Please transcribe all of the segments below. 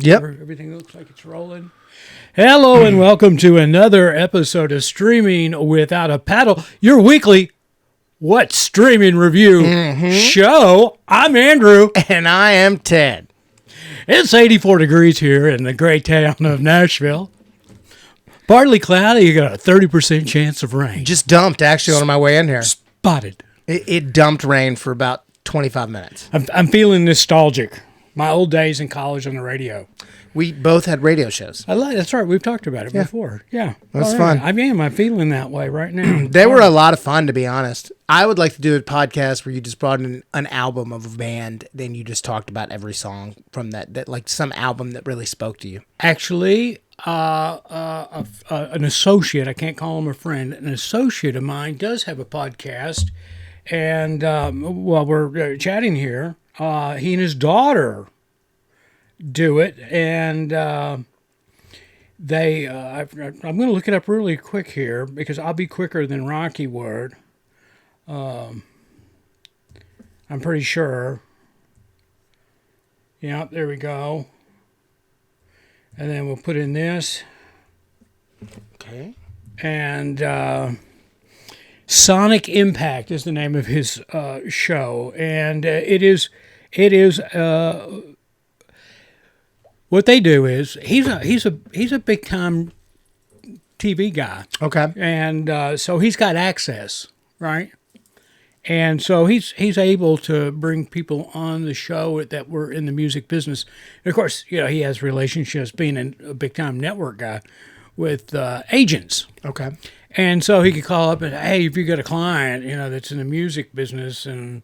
Yep. Everything looks like it's rolling. Hello and welcome to another episode of Streaming Without a Paddle, your weekly What Streaming Review show. I'm Andrew. And I am Ted. It's 84 degrees here in the great town of Nashville. Partly cloudy, you got a 30% chance of rain. Just dumped, actually, on my way in here. Spotted. It dumped rain for about 25 minutes. I'm feeling nostalgic. My old days in college on the radio. We both had radio shows. That's right. We've talked about it before. Yeah. That's fun. I'm feeling that way right now. They were a lot of fun, to be honest. I would like to do a podcast where you just brought in an album of a band, then you just talked about every song from that like some album that really spoke to you. Actually, an associate, I can't call him a friend, an associate of mine does have a podcast. And while we're chatting here, he and his daughter do it, and I'm going to look it up really quick here because I'll be quicker than Rocky would. I'm pretty sure. Yeah, there we go. And then we'll put in this. Okay. And Sonic Impact is the name of his show, and it is what they do is he's a big time TV guy. Okay. And so he's got access, right? And so he's able to bring people on the show that were in the music business. And of course, he has relationships being a big time network guy with agents. Okay. And so he could call up and, hey, if you got a client, that's in the music business and,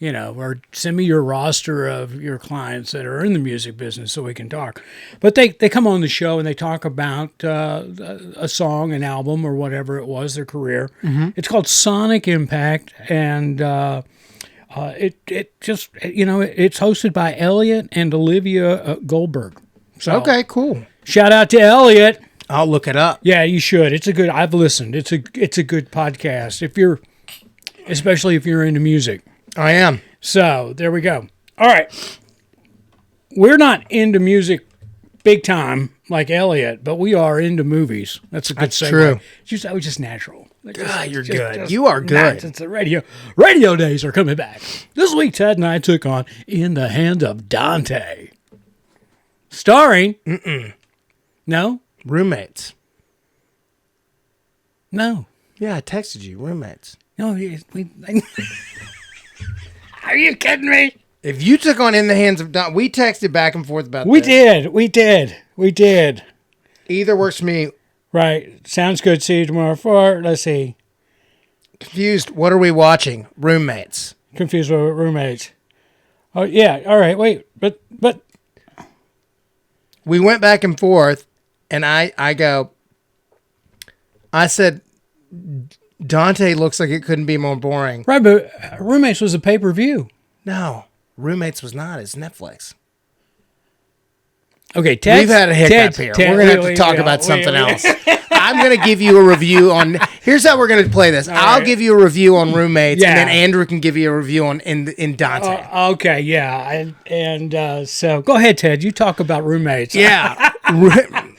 or send me your roster of your clients that are in the music business so we can talk. But they come on the show and they talk about a song, an album, or whatever it was, their career. Mm-hmm. It's called Sonic Impact, and it's hosted by Elliot and Olivia Goldberg. So, okay, cool. Shout out to Elliot. I'll look it up. Yeah, you should. I've listened. It's a good podcast especially if you're into music. I am. So there we go. All right. We're not into music big time like Elliot, but we are into movies. That's a good segue. True. That was just natural. You're good. You are good. It's the radio days are coming back. This week, Ted and I took on In the Hand of Dante. Starring... No? Roommates. No. Yeah, I texted you. Roommates. No, are you kidding me? If you took on In the Hands of Dante, we texted back and forth about We this. We did. Either works for me. Right. Sounds good. See you tomorrow for, let's see. Confused. What are we watching? Roommates. Confused with roommates. Oh, yeah. All right. Wait. But. We went back and forth, and I said, Dante looks like it couldn't be more boring. Right, but Roommates was a pay-per-view. No, Roommates was not. It's Netflix. Okay, Ted. We've had a hiccup here. We're going to have to talk about something else. I'm going to give you a review on... Here's how we're going to play this. I'll give you a review on Roommates, and then Andrew can give you a review on in Dante. Okay, yeah. And so go ahead, Ted. You talk about Roommates. Yeah.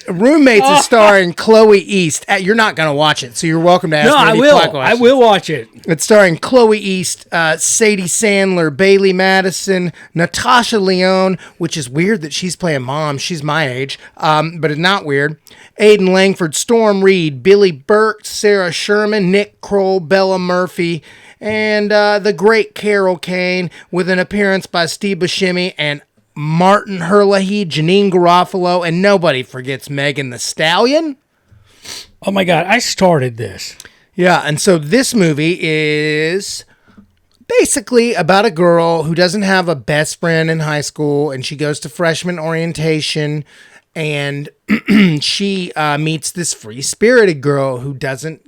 Roommates is starring Chloe East. You're not going to watch it, so you're welcome to ask me any questions. I will watch it. It's starring Chloe East, Sadie Sandler, Bailey Madison, Natasha Lyonne, which is weird that she's playing mom. She's my age, but it's not weird. Aidan Langford, Storm Reed, Billy Burke, Sarah Sherman, Nick Kroll, Bella Murphy, and the great Carol Kane, with an appearance by Steve Buscemi and Martin Herlihy, Janine Garofalo, and nobody forgets Megan Thee Stallion. Oh my God, I started this. Yeah, and so this movie is basically about a girl who doesn't have a best friend in high school, and she goes to freshman orientation, and she meets this free-spirited girl who doesn't,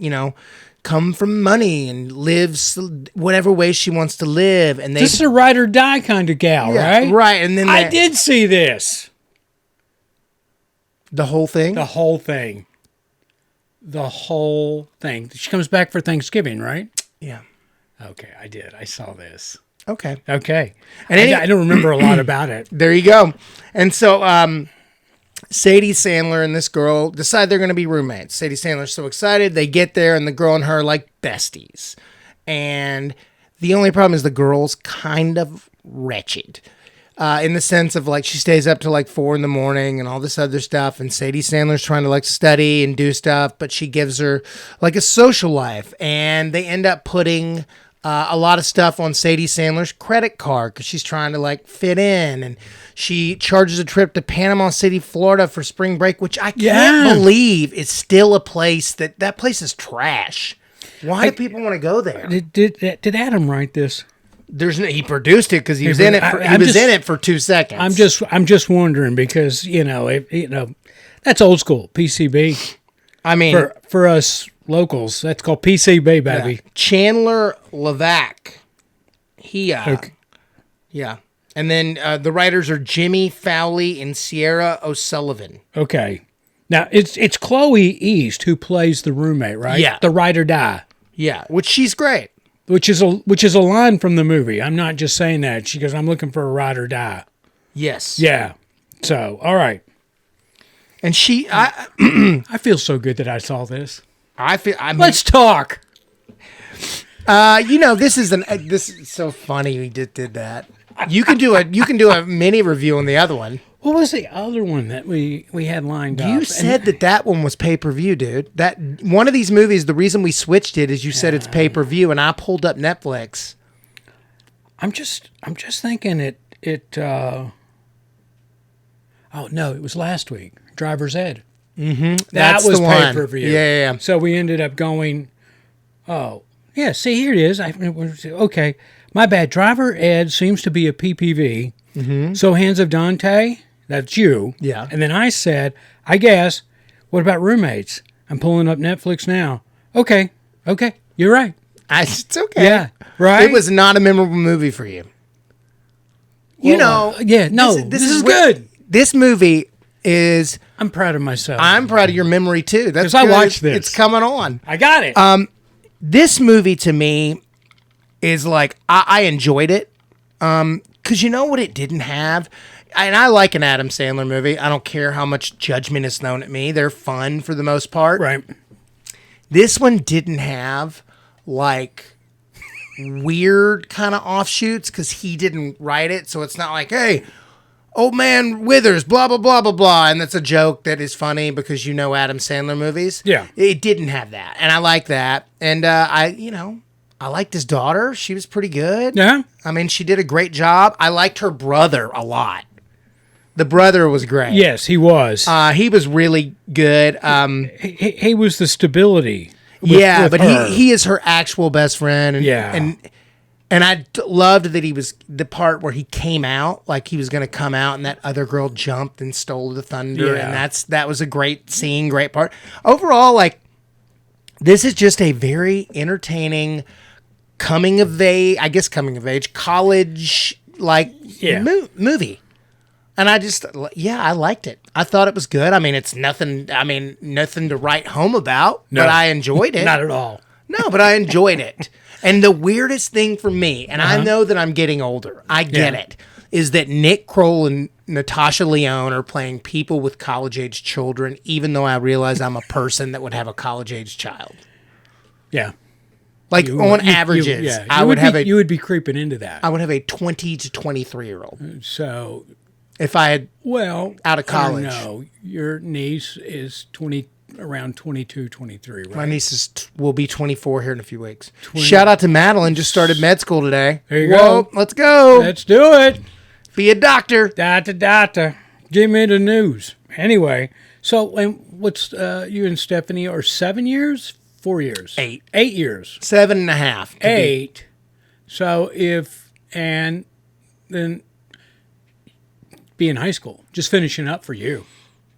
come from money and lives whatever way she wants to live. And this is a ride or die kind of gal, right? Right. And then I did see this. The whole thing? The whole thing. She comes back for Thanksgiving, right? Yeah. Okay, I did. I saw this. Okay. And I don't remember a lot about it. There you go. And so Sadie Sandler and this girl decide they're going to be roommates. Sadie Sandler's so excited. They get there, and the girl and her are like besties. And the only problem is the girl's kind of wretched. In the sense of like she stays up till like 4 a.m. and all this other stuff, and Sadie Sandler's trying to like study and do stuff, but she gives her like a social life, and they end up putting a lot of stuff on Sadie Sandler's credit card because she's trying to like fit in, and she charges a trip to Panama City, Florida for spring break, which I can't believe is still a place that place is trash. Why do people want to go there? Did Adam write this? He produced it because he was in it. He was in it for 2 seconds. I'm just wondering because that's old school PCB. I mean, for us locals, that's called PCB, baby. Yeah. Chandler Levack. Yeah, and then the writers are Jimmy Fowley and Sierra O'Sullivan. Okay, now it's Chloe East who plays the roommate, right? Yeah, the ride or die. Yeah, which she's great. Which is a line from the movie. I'm not just saying that. She goes, I'm looking for a ride or die. Yes. Yeah. So, all right. And I feel so good that I saw this. Let's talk. This is so funny we just did that. You can do a mini review on the other one. What was the other one that we had lined up? You said that one was pay-per-view, dude. That one of these movies, the reason we switched it is you said it's pay-per-view, and I pulled up Netflix. I'm just thinking oh no, it was last week. Driver's Ed. Mm-hmm. That was pay-per-view. Yeah. So we ended up going, oh, yeah, see, here it is. Okay, my bad. Driver Ed seems to be a PPV. Mm-hmm. So Hands of Dante, that's you. Yeah. And then I said, I guess, what about roommates? I'm pulling up Netflix now. Okay, you're right. It's okay. Yeah, right? It was not a memorable movie for you. This is good. This movie is... I'm proud of myself. I'm proud of your memory, too. That's because I watched this. It's coming on. I got it. This movie, to me, is like... I enjoyed it. Because you know what it didn't have? And I like an Adam Sandler movie. I don't care how much judgment is thrown at me. They're fun for the most part. Right. This one didn't have, like... weird kind of offshoots because he didn't write it, so it's not like, hey, old man Withers, blah blah blah blah blah, and that's a joke that is funny because you know Adam Sandler movies. Yeah, it didn't have that, and I like that, and I liked his daughter. She was pretty good. Yeah, I mean, she did a great job. I liked her brother a lot. The brother was great. Yes, he was. He was really good. He was the stability. But he is her actual best friend. And, and I loved that he was the part where he came out, like he was going to come out, and that other girl jumped and stole the thunder, and that was a great scene, great part. Overall, like, this is just a very entertaining coming of age, college movie. And I liked it. I thought it was good. I mean, it's nothing to write home about, but I enjoyed it. Not at all. No, but I enjoyed it. And the weirdest thing for me, and I know that I'm getting older, I get it, is that Nick Kroll and Natasha Lyonne are playing people with college-age children, even though I realize I'm a person that would have a college-age child. Yeah. Like, on averages, you would be creeping into that. I would have a 20 to 23-year-old. So... if I had out of college. No, your niece is around 22, 23, right? My niece will be 24 here in a few weeks. Shout out to Madeline, just started med school today. There you go. Let's go. Let's do it. Be a doctor. Doctor. Give me the news. Anyway, so what's you and Stephanie are 7 years? 4 years? 8. 8 years. 7.5. 8. So then be in high school, just finishing up for you.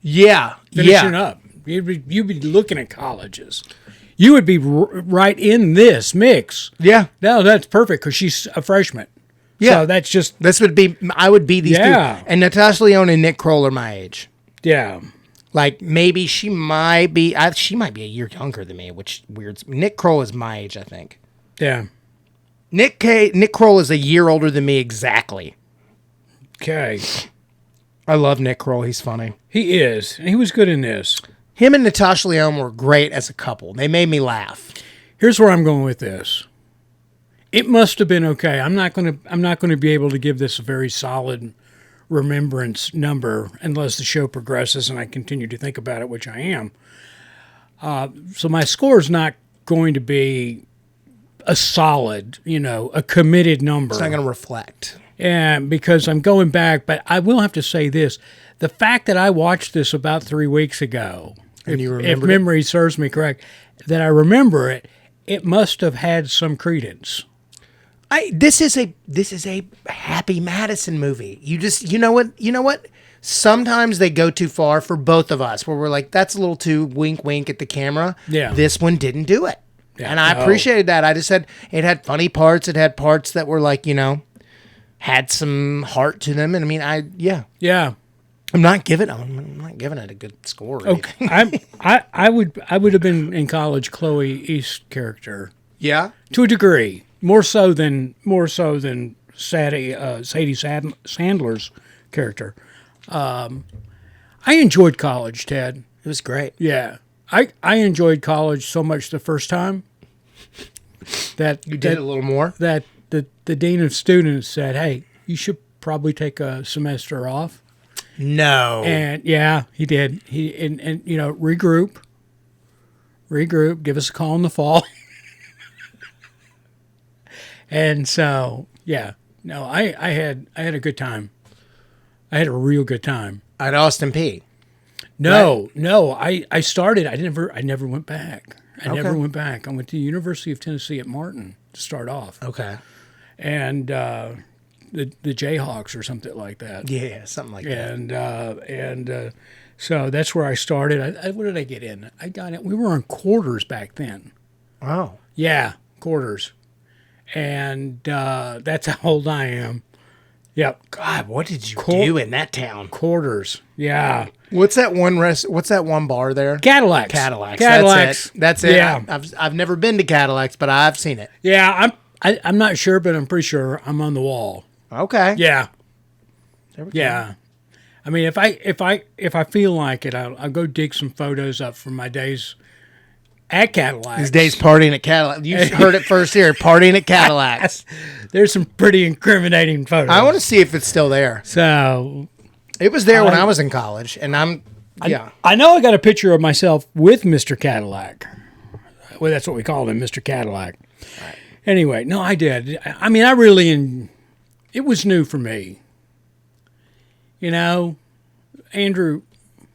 Yeah. Finishing up. You'd be looking at colleges. You would be right in this mix. Yeah. No, that's perfect because she's a freshman. Yeah. So that's just... I would be these two. And Natasha Lyonne and Nick Kroll are my age. Yeah. Like, maybe she might be a year younger than me, which weird. Nick Kroll is my age, I think. Yeah. Nick Kroll is a year older than me exactly. Okay. I love Nick Kroll. He's funny. He is. And he was good in this. Him and Natasha Lyonne were great as a couple. They made me laugh. Here's where I'm going with this. It must have been okay. I'm not going to be able to give this a very solid remembrance number unless the show progresses and I continue to think about it, which I am. So my score is not going to be a solid, a committed number. It's not going to reflect. And because I'm going back, but I will have to say this. The fact that I watched this about 3 weeks ago, if memory serves me correct, that I remember it, it must have had some credence. This is a Happy Madison movie. You know what? Sometimes they go too far for both of us, where we're like, that's a little too wink wink at the camera. Yeah. This one didn't do it. Yeah, and I appreciated that. I just said it had funny parts. It had parts that were like, had some heart to them. And I mean, Yeah. I'm not giving it a good score. Okay. I would have been in college Chloe East character. Yeah. To a degree. More so than Sadie Sandler's character. I enjoyed college, Ted. It was great. Yeah. I enjoyed college so much the first time that you did a little more. That the dean of students said, "Hey, you should probably take a semester off." No. And yeah, he did. And regroup, give us a call in the fall. And so, yeah. No, I had a good time. I had a real good time. At Austin P. No. I started. I never went back. I never went back. I went to the University of Tennessee at Martin to start off. Okay. And the Jayhawks or something like that. Yeah, something like that. And so that's where I started. What did I get in? I got it. We were on quarters back then. Oh. Yeah, quarters. And that's how old I am. Yep. God, what did you do in that town? Quarters. Yeah. What's that one bar there? Cadillacs. That's it. Yeah. I've never been to Cadillacs, but I've seen it. Yeah, I'm not sure, but I'm pretty sure I'm on the wall. Okay. Yeah. There we go. Yeah. I mean, if I feel like it, I'll go dig some photos up from my days at Cadillacs. His days partying at Cadillacs. You heard it first here. Partying at Cadillacs. There's some pretty incriminating photos. I want to see if it's still there. So it was there when I was in college, and I know I got a picture of myself with Mr. Cadillac. Well, that's what we called him, Mr. Cadillac. Right. Anyway, no, I did. I mean, it was new for me.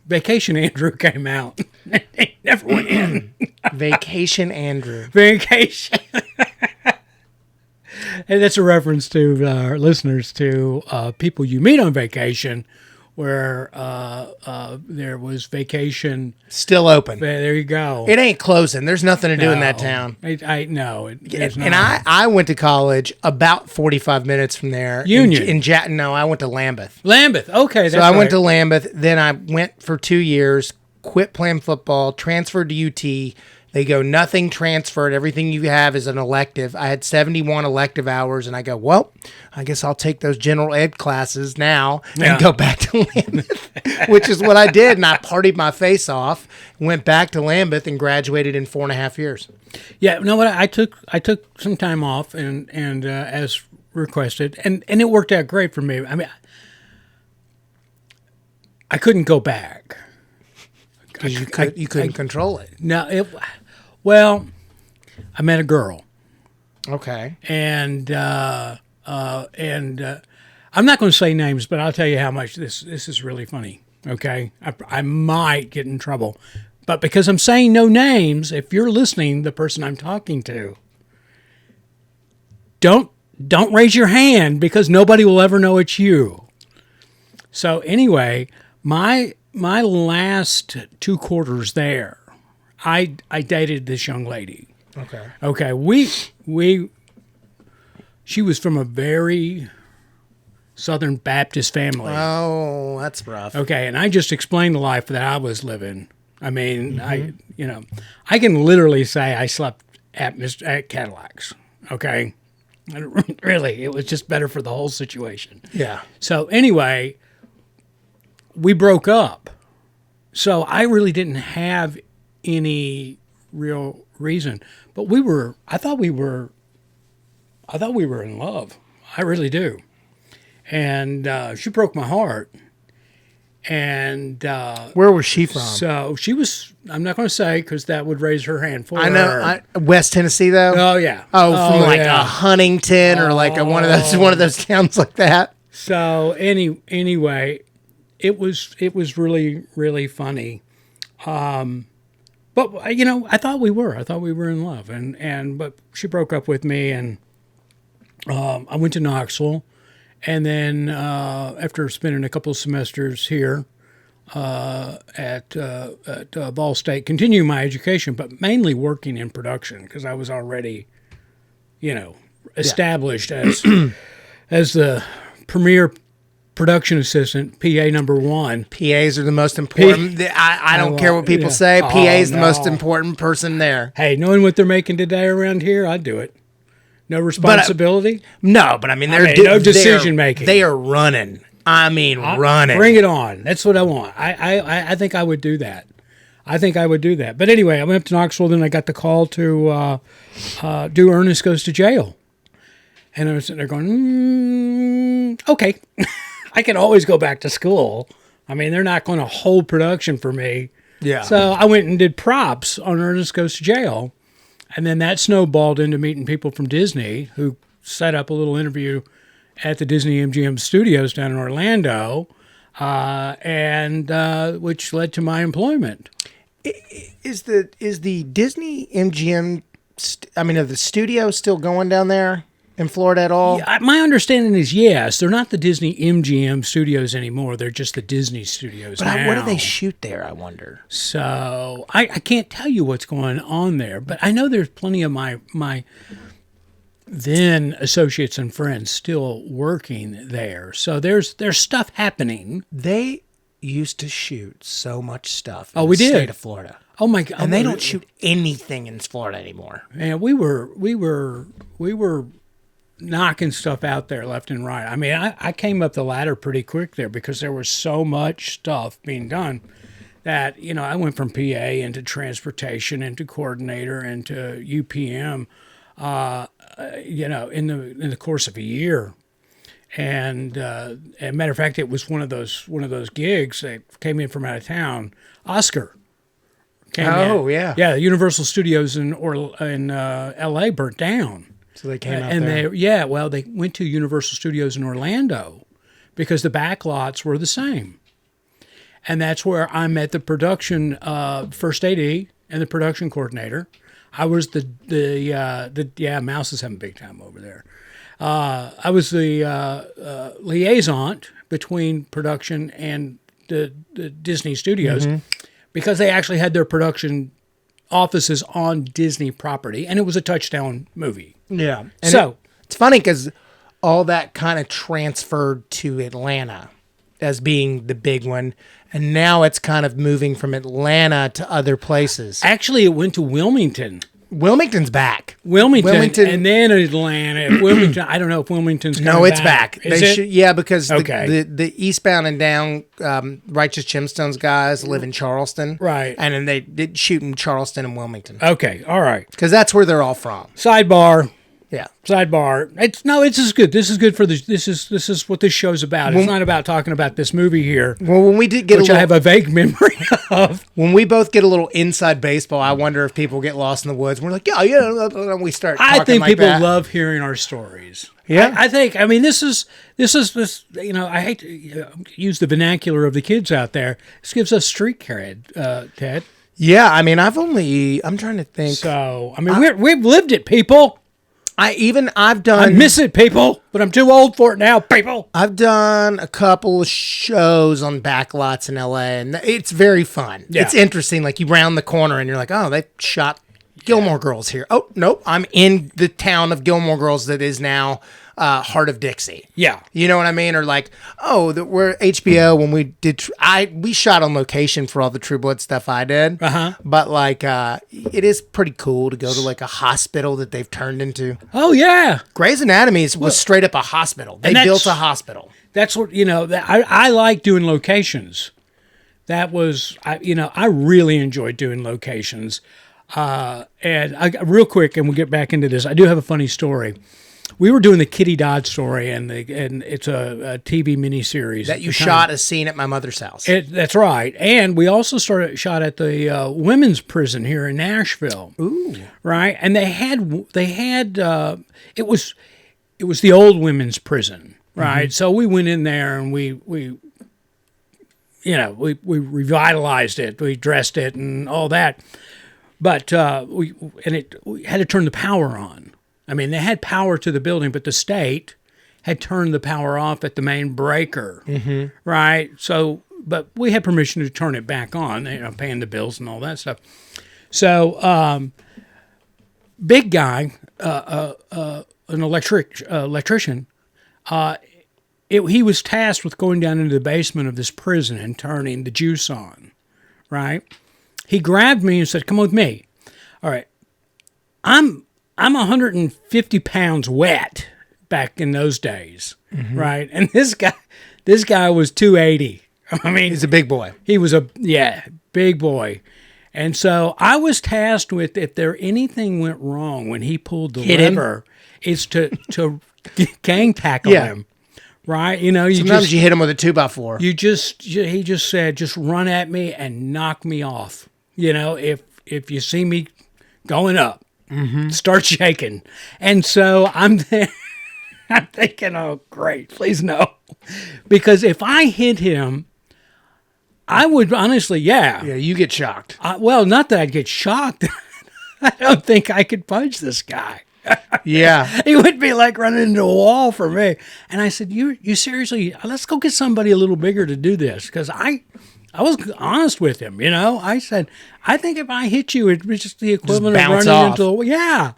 Vacation Andrew came out. He never went in. Vacation Andrew. Vacation. And that's a reference to our listeners to people you meet on vacation, where there was vacation. Still open. There you go. It ain't closing. There's nothing to do in that town. I went to college about 45 minutes from there. Union. No, I went to Lambeth. Lambeth. Okay. So I went to Lambeth. Then I went for 2 years, quit playing football, transferred to UT. They go, nothing transferred. Everything you have is an elective. I had 71 elective hours, and I go, well, I guess I'll take those general ed classes now and go back to Lambeth, which is what I did. And I partied my face off, went back to Lambeth, and graduated in 4.5 years. Yeah, no, what I took some time off, and as requested, and it worked out great for me. I mean, I couldn't go back because you couldn't control it. No, well, I met a girl. Okay. And I'm not going to say names, but I'll tell you how much this is really funny. Okay, I might get in trouble, but because I'm saying no names, if you're listening, the person I'm talking to, don't raise your hand because nobody will ever know it's you. So anyway, my last 2 quarters there, I dated this young lady. Okay. She was from a very Southern Baptist family. Oh, that's rough. Okay, and I just explained the life that I was living. I mean, I can literally say I slept at Cadillacs. Okay, really, it was just better for the whole situation. Yeah. So anyway, we broke up. So I really didn't have any real reason. But I thought we were in love. I really do. And she broke my heart. And where was she from? so she was, I'm not going to say because that would raise her hand for I her. know, West Tennessee though. Oh yeah. From like yeah. a Huntington or like one of those towns like that. So anyway, it was really, really funny. But I thought we were in love, but she broke up with me, and I went to Knoxville, and then after spending a couple of semesters here at Ball State, continuing my education, but mainly working in production because I was already, established as the premier production assistant, PA number 1. PAs are the most important. I don't care what people say. PA is the most important person there. Hey, knowing what they're making today around here, I'd do it. No responsibility? But I mean, no decision making. They are running. Running. Bring it on. That's what I want. I think I would do that. But anyway, I went up to Knoxville, then I got the call to do Ernest Goes to Jail. And I was sitting there going, okay. I can always go back to school. I mean, they're not going to hold production for me. Yeah. So I went and did props on Ernest Goes to Jail. And then that snowballed into meeting people from Disney who set up a little interview at the Disney MGM studios down in Orlando, and which led to my employment. Is the Disney MGM, are the studios still going down there in Florida at all? Yeah, my understanding is yes. They're not the Disney MGM studios anymore. They're just the Disney studios now. What do they shoot there, I wonder? So I can't tell you what's going on there, but I know there's plenty of my then associates and friends still working there. So there's stuff happening. They used to shoot so much stuff in the state of Florida. Oh my God. And they don't shoot anything in Florida anymore. And we were knocking stuff out there left and right. I mean, I came up the ladder pretty quick there because there was so much stuff being done that, I went from PA into transportation, into coordinator, into UPM, in the course of a year. And as a matter of fact, it was one of those gigs that came in from out of town. Oscar came in. Yeah. Universal Studios in L.A. burnt down. So they came out there. They went to Universal Studios in Orlando because the back lots were the same. And that's where I met the production first AD and the production coordinator. I was Mouse is having a big time over there. I was the liaison between production and the Disney studios because they actually had their production offices on Disney property, and it was a touchdown movie. Yeah. And so it's funny because all that kind of transferred to Atlanta as being the big one, and now it's kind of moving from Atlanta to other places. Actually, it went to Wilmington. Wilmington's back. Wilmington, and then Atlanta. Wilmington. I don't know if Wilmington's coming back. No, it's back. Is it? Because the eastbound and down Righteous Gemstones guys live in Charleston. Right. And then they did shoot in Charleston and Wilmington. Okay, all right. Because that's where they're all from. Sidebar. Yeah. Sidebar. This is good. This is good for this is what this show's about. It's not about talking about this movie here. Well, when we did get which I have a vague memory of. When we both get a little inside baseball, I wonder if people get lost in the woods. We're like, and we start talking I think like people that. love hearing our stories. Yeah. I think, this is, I hate to use the vernacular of the kids out there. This gives us street cred, Ted. Yeah, I'm trying to think. So, we've lived it, people. I miss it, people, but I'm too old for it now, people. I've done a couple of shows on backlots in LA, and it's very fun. Yeah. It's interesting. Like you round the corner and you're like, oh, they shot Gilmore Girls here. Oh, nope. I'm in the town of Gilmore Girls that is now Heart of Dixie. Yeah. You know what I mean? Or like, we're HBO when we did. We shot on location for all the True Blood stuff I did. But like, it is pretty cool to go to like a hospital that they've turned into. Oh yeah. Grey's Anatomy was straight up a hospital. They built a hospital. That's what I like doing locations. That was I really enjoyed doing locations. And real quick, and we'll get back into this. I do have a funny story. We were doing the Kitty Dodd story, and it's a TV miniseries that you shot a scene at my mother's house. That's right, and we also shot at the women's prison here in Nashville. Ooh, right, and they had it was the old women's prison, right? So we went in there and we revitalized it, we dressed it, and all that. But we had to turn the power on. I mean, they had power to the building, but the state had turned the power off at the main breaker, right? So, but we had permission to turn it back on, paying the bills and all that stuff. So, big guy, an electrician, he was tasked with going down into the basement of this prison and turning the juice on, right? He grabbed me and said, "Come with me." All right. I'm 150 pounds wet back in those days, right? And this guy was 280. I mean, he's a big boy. He was big boy. And so I was tasked with, if anything went wrong when he pulled the lever, is to gang tackle him. Right, sometimes you hit him with a 2x4. He just said, just run at me and knock me off. If you see me going up, start shaking. And so I'm there. I'm thinking, oh, great, please no, because if I hit him, I would honestly, yeah, you get shocked. Well, not that I'd get shocked. I don't think I could punch this guy. Yeah. It would be like running into a wall for me. And I said, you seriously, let's go get somebody a little bigger to do this. Because I was honest with him, I said, I think if I hit you, it'd be just the equivalent of running into a wall. Yeah.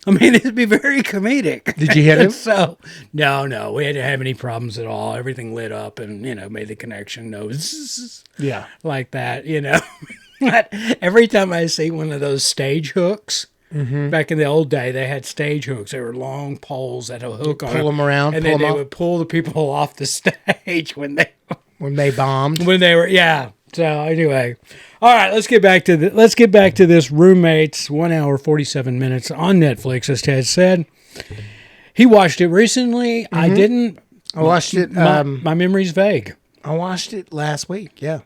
I mean, it'd be very comedic. Did you hit him? So, no, we didn't have any problems at all. Everything lit up and, made the connection. No, yeah, like that, But every time I see one of those stage hooks, back in the old day, they had stage hooks. They were long poles that had a hook on them. Pull them around, and then they would pull the people off the stage when they bombed. When they were, yeah. So anyway, all right, let's get back to this. Roommates, 1 hour 47 minutes on Netflix, as Ted said. He watched it recently. I didn't. I watched it. My memory's vague. I watched it last week. Yeah.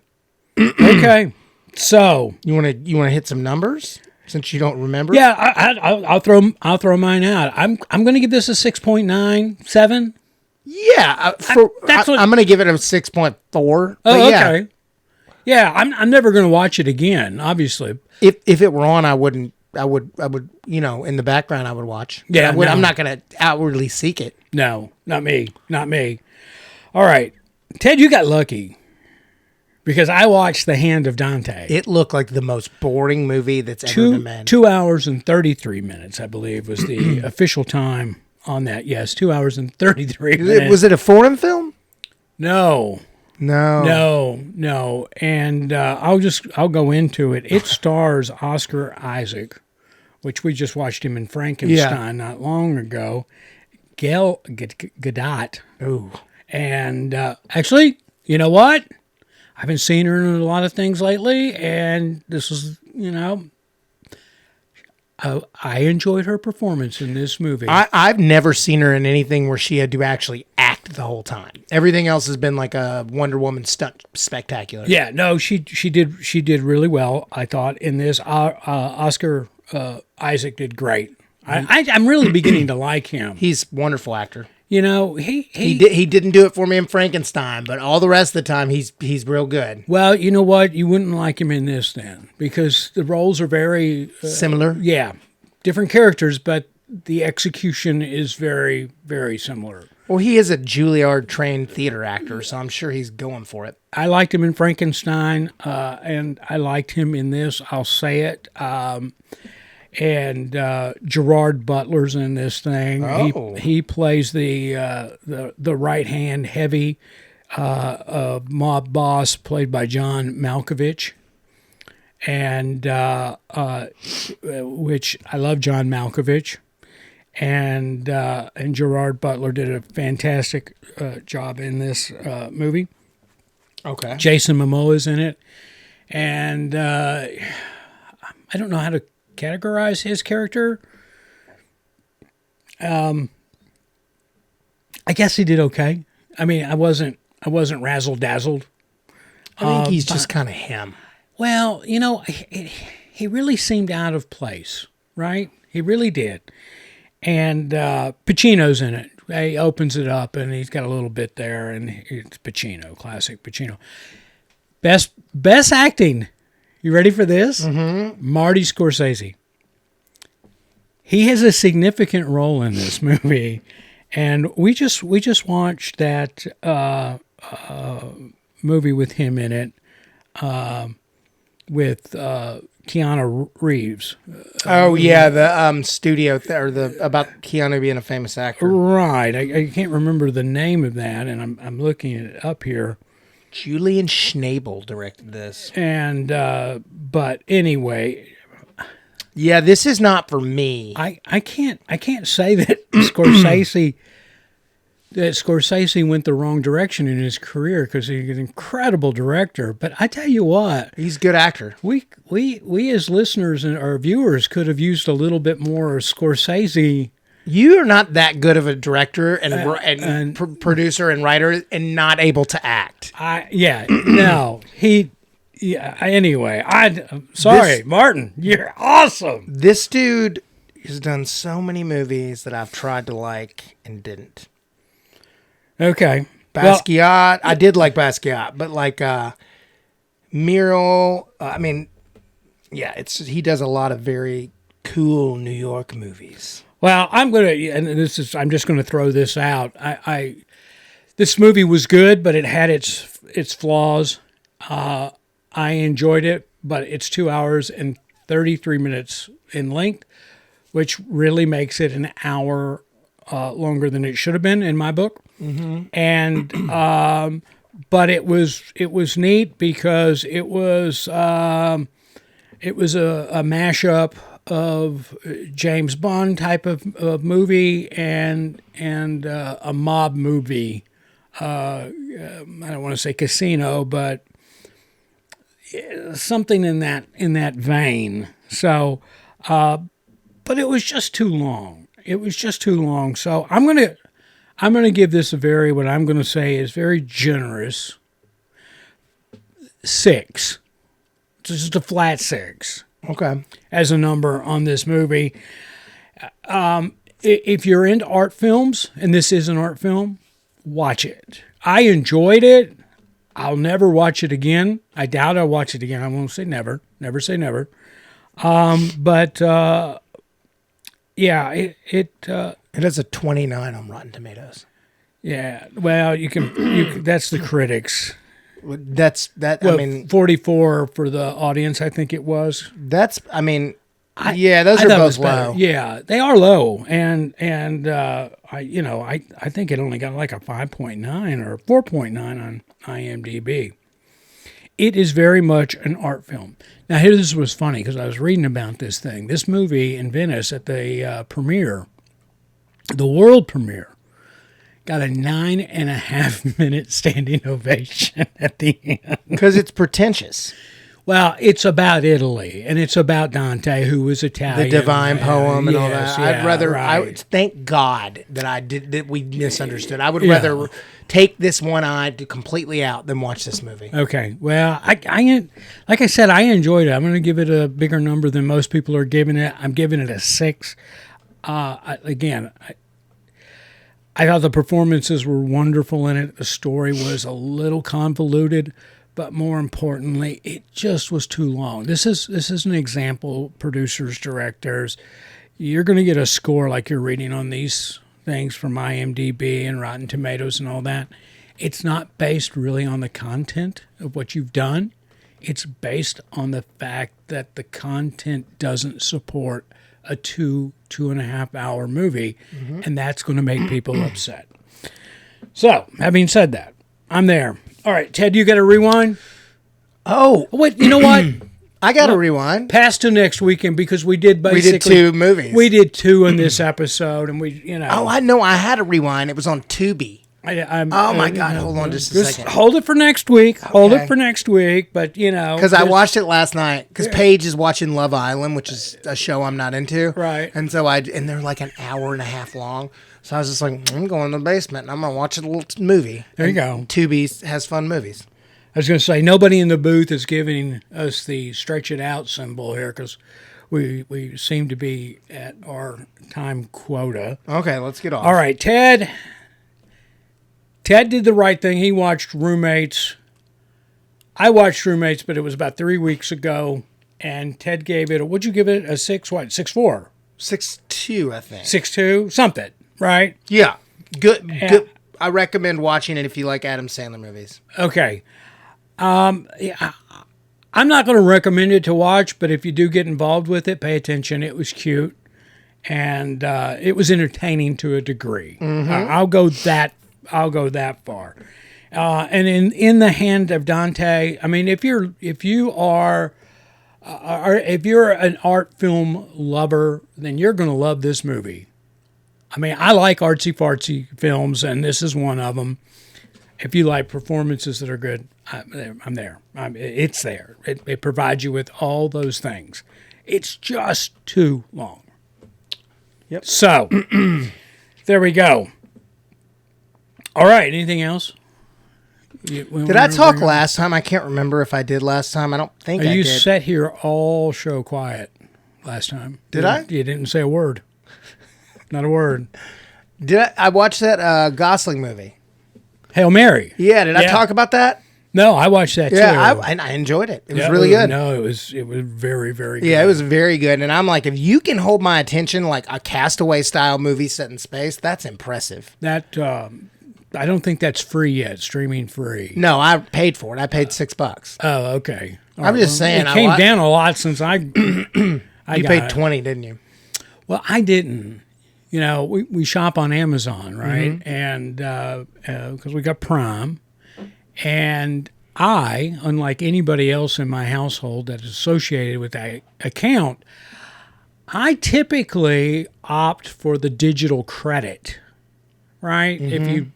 Okay. So you want to hit some numbers? Since you don't remember? Yeah, I'll throw mine out. I'm going to give this a 6.97. Yeah, I'm going to give it a 6.4. Oh, okay. Yeah, I'm never going to watch it again. Obviously, if it were on, I would in the background I would watch. Yeah, I'm not going to outwardly seek it. No, not me. All right, Ted, you got lucky. Because I watched The Hand of Dante. It looked like the most boring movie that's ever been made. 2 hours and 33 minutes, I believe, was the official time on that. Yes, 2 hours and 33 minutes. Was it a foreign film? No. And I'll go into it. It stars Oscar Isaac, which we just watched him in Frankenstein not long ago. Gal Gadot. Ooh. And actually, you know what? I've been seeing her in a lot of things lately, and this is, I enjoyed her performance in this movie. I've never seen her in anything where she had to actually act the whole time. Everything else has been like a Wonder Woman stunt spectacular. Yeah, no, she did really well, I thought, in this. Oscar Isaac did great. I'm really beginning to like him. He's a wonderful actor. He didn't do it for me in Frankenstein, but all the rest of the time he's real good. Well, you know what? You wouldn't like him in this then, because the roles are very similar. Yeah, different characters, but the execution is very, very similar. Well, he is a Juilliard trained theater actor, so I'm sure he's going for it. I liked him in Frankenstein, and I liked him in this. I'll say it. and Gerard Butler's in this thing. Oh. He plays the right hand heavy mob boss, played by John Malkovich, and which I love John Malkovich, and Gerard Butler did a fantastic job in this movie. Okay. Jason Momoa's in it, and I don't know how to categorize his character. I guess he did okay. I mean, I wasn't razzle dazzled. I think he's just kind of him. Well, he really seemed out of place, right? He really did. And Pacino's in it. He opens it up, and he's got a little bit there, and it's Pacino, classic Pacino. Best acting. You ready for this? Mm-hmm. Marty Scorsese. He has a significant role in this movie, and we just watched that movie with him in it, with Keanu Reeves. Oh yeah, the studio about Keanu being a famous actor. Right. I can't remember the name of that, and I'm looking it up here. Julian Schnabel directed this. And but anyway, yeah, this is not for me. I can't say that Scorsese went the wrong direction in his career, because he's an incredible director. But I tell you what, He's a good actor. we as listeners and our viewers could have used a little bit more Scorsese. You are not that good of a director and producer and writer, and not able to act. Anyway, I'm sorry, Martin, you're awesome. This dude has done so many movies that I've tried to like and didn't. Okay. Basquiat, I did like Basquiat, but like Mural, he does a lot of very cool New York movies. Well, I'm just gonna throw this out. This movie was good, but it had its flaws. I enjoyed it, but it's 2 hours and 33 minutes in length, which really makes it an hour longer than it should have been in my book. Mm-hmm. And but it was neat, because it was a mashup of James Bond type of movie and a mob movie. I don't want to say Casino, but something in that vein. So, but it was just too long. So I'm gonna give this what I'm gonna say is very generous 6. Just a flat 6. Okay. As a number on this movie. If you're into art films, and this is an art film, watch it. I enjoyed it. I'll never watch it again. I doubt I'll watch it again. I won't say never. Never say never. But it has a 29 on Rotten Tomatoes. Yeah. Well, you can that's the critics. That's 44 for the audience, I think it was. Those are both low. Yeah, they are low, and I think it only got like a 5.9 or 4.9 on IMDb. It is very much an art film. Now, this was funny, because I was reading about this thing. This movie in Venice at the premiere, the world premiere, got a 9.5 minute standing ovation at the end. Because it's pretentious. Well, it's about Italy, and it's about Dante, who was Italian. The divine poem and all that. Yeah, I'd rather. right. Thank God that we misunderstood. I would rather take this one eye completely out than watch this movie. Okay. Well, I like I said, I enjoyed it. I'm going to give it a bigger number than most people are giving it. I'm giving it a 6. I thought the performances were wonderful in it. The story was a little convoluted, but more importantly, it just was too long. This is an example, producers, directors. You're going to get a score like you're reading on these things from IMDb and Rotten Tomatoes and all that. It's not based really on the content of what you've done. It's based on the fact that the content doesn't support a 2.5 hour movie, and that's going to make people upset. So, having said that, I'm there. All right, Ted, you got to rewind? Oh, Wait, you know what? I got to rewind. Pass to next weekend because we did basically... We did 2 movies. We did 2 in this episode, and we, Oh, I know. I had to rewind. It was on Tubi. Oh my God! Hold on just a second. Hold it for next week. Okay. Hold it for next week. But because I watched it last night. Because Paige is watching Love Island, which is a show I'm not into. Right. And so and they're like an hour and a half long. So I was just like, I'm going to the basement and I'm gonna watch a little movie. There you go. Tubi has fun movies. I was going to say nobody in the booth is giving us the stretch it out symbol here because we seem to be at our time quota. Okay, let's get off. All right, Ted. Ted did the right thing. He watched Roommates. I watched Roommates, but it was about 3 weeks ago. And Ted gave it what'd you give it? A 6, what? 6.4? 6.2, I think. 6.2? Something, right? Yeah. Good. Good. I recommend watching it if you like Adam Sandler movies. Okay. I'm not going to recommend it to watch, but if you do get involved with it, pay attention. It was cute. And it was entertaining to a degree. I'll go that far. And in the Hand of Dante, I mean, if you're an art film lover, then you're going to love this movie. I mean, I like artsy fartsy films, and this is one of them. If you like performances that are good, I'm there. It's there. It provides you with all those things. It's just too long. Yep. So there we go. All right. Anything else? Did I talk last time? I can't remember if I did last time. I don't think I did. You sat here all show quiet last time. Did I? You didn't say a word. Not a word. Did I watched that Gosling movie? Hail Mary. Yeah. Did I talk about that? No, I watched that too. Yeah, I enjoyed it. It was really good. No, it was very, very good. Yeah, it was very good. And I'm like, if you can hold my attention like a Castaway style movie set in space, that's impressive. That I don't think that's free yet. Streaming free. No, I paid for it. I paid $6. Oh, okay. I'm just saying. It came down a lot since I. You paid $20, didn't you? Well, I didn't. You know, we shop on Amazon, right? And because we got Prime. And I, unlike anybody else in my household that is associated with that account, I typically opt for the digital credit, right? If you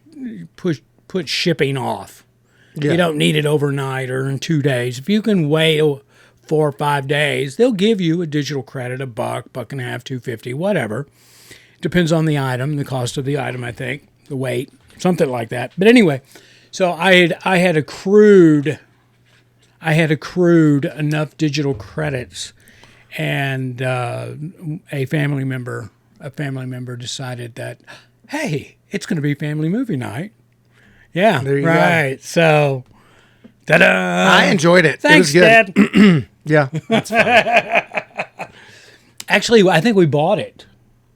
put shipping off. You don't need it overnight or in 2 days. If you can wait 4 or 5 days, they'll give you a digital credit, $1, $1.50, $2.50, whatever. Depends on the item, the cost of the item, I think, the weight, something like that. But anyway, so I had accrued enough digital credits, and a family member decided that, hey, it's going to be family movie night. Yeah, there you right. go. So, ta-da! I enjoyed it. Thanks, it was good. Dad. Yeah, that's fine. Actually, I think we bought it.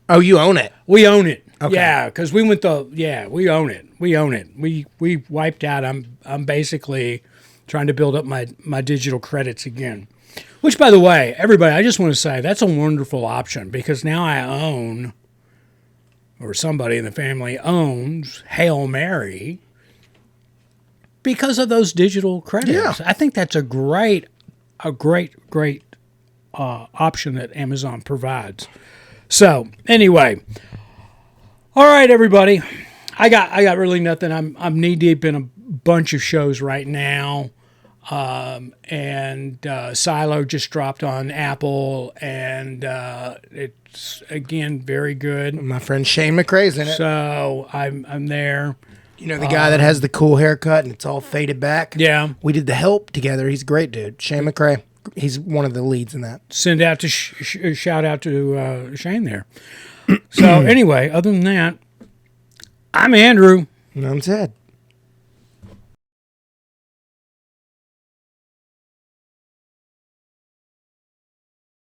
Oh, you own it? We own it. Okay. Yeah, because we went we own it. We own it. We wiped out. I'm basically trying to build up my digital credits again. Which, by the way, everybody, I just want to say that's a wonderful option because now I own, or somebody in the family owns, Hail Mary because of those digital credits. Yeah. I think that's a great option that Amazon provides. So anyway. All right, everybody. I got really nothing. I'm knee deep in a bunch of shows right now, and Silo just dropped on Apple, and it's again very good. My friend Shane McRae's in it. So I'm there. You know the guy that has the cool haircut and it's all faded back. Yeah, we did The Help together. He's a great dude. Shane McRae. He's one of the leads in that. Send out to shout out to Shane there. So anyway, other than that, I'm Andrew. And I'm Ted.